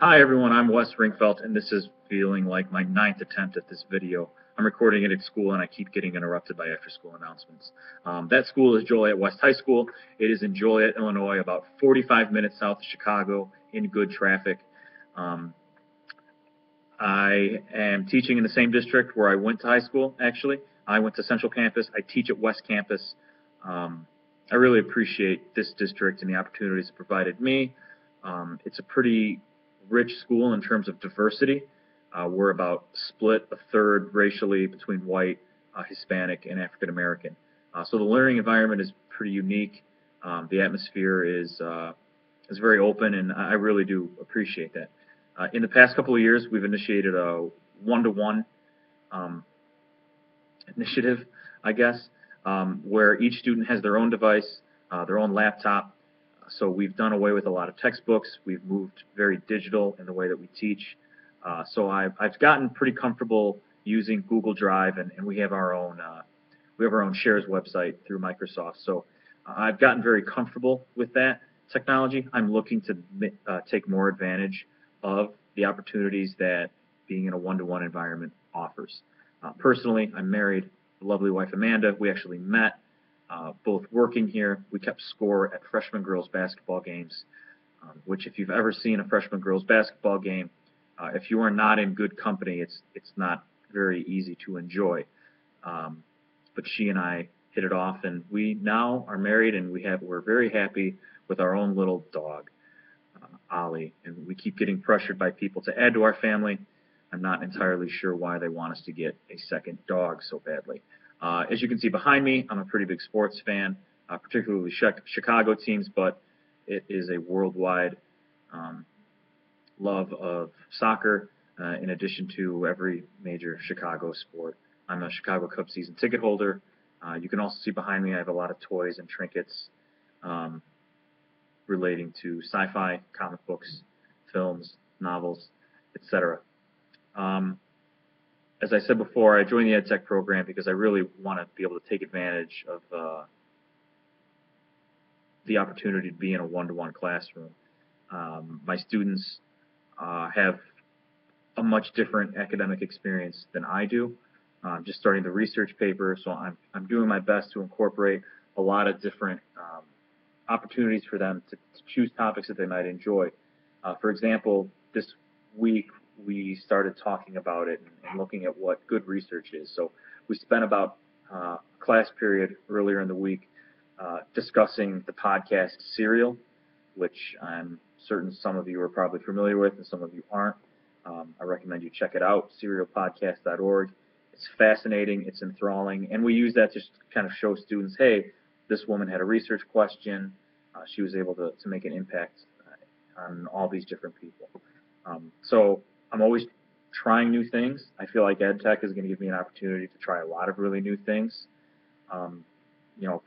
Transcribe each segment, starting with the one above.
Hi everyone, I'm Wes Ringfelt, and this is feeling like my 9th attempt at this video. I'm recording it at school, and I keep getting interrupted by after-school announcements. That school is Joliet West High School. It is in Joliet, Illinois, about 45 minutes south of Chicago, in good traffic. I am teaching in the same district where I went to high school, actually. I went to Central Campus. I teach at West Campus. I really appreciate this district and the opportunities it provided me. It's a pretty rich school in terms of diversity. We're about split a third racially between white, Hispanic, and African American. So the learning environment is pretty unique. The atmosphere is very open, and I really do appreciate that. In the past couple of years, we've initiated a one-to-one initiative, I guess, where each student has their own device, their own laptop. So we've done away with a lot of textbooks. We've moved very digital in the way that we teach. So I've gotten pretty comfortable using Google Drive, and we have our own Shares website through Microsoft. So I've gotten very comfortable with that technology. I'm looking to take more advantage of the opportunities that being in a one-to-one environment offers. Personally, I'm married, a lovely wife Amanda. We actually met both working here. We kept score at freshman girls basketball games, which if you've ever seen a freshman girls basketball game, if you are not in good company, it's not very easy to enjoy. But she and I hit it off, and we now are married, and we're very happy with our own little dog, Ollie, and we keep getting pressured by people to add to our family. I'm not entirely sure why they want us to get a second dog so badly. As you can see behind me, I'm a pretty big sports fan, particularly Chicago teams, but it is a worldwide love of soccer, in addition to every major Chicago sport. I'm a Chicago Cubs season ticket holder. You can also see behind me I have a lot of toys and trinkets relating to sci-fi, comic books, films, novels, etc. As I said before, I joined the EdTech program because I really want to be able to take advantage of the opportunity to be in a one-to-one classroom. My students have a much different academic experience than I do. I'm just starting the research paper, so I'm doing my best to incorporate a lot of different opportunities for them to choose topics that they might enjoy. For example, this week we started talking about it and looking at what good research is. So we spent about a class period earlier in the week discussing the podcast Serial, which I'm certain some of you are probably familiar with and some of you aren't. I recommend you check it out, serialpodcast.org. It's fascinating, it's enthralling, and we use that to kind of show students, hey, this woman had a research question. She was able to make an impact on all these different people. So I'm always trying new things. I feel like EdTech is going to give me an opportunity to try a lot of really new things.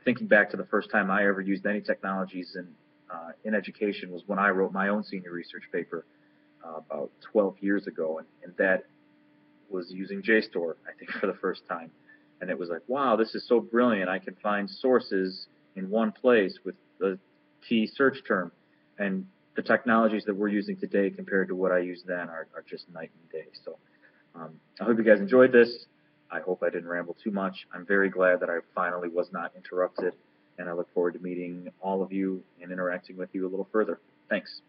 Thinking back to the first time I ever used any technologies in education was when I wrote my own senior research paper about 12 years ago, and that was using JSTOR, I think, for the first time. And it was like, wow, this is so brilliant. I can find sources in one place with the key search term. And the technologies that we're using today compared to what I used then are just night and day. So I hope you guys enjoyed this. I hope I didn't ramble too much. I'm very glad that I finally was not interrupted, and I look forward to meeting all of you and interacting with you a little further. Thanks.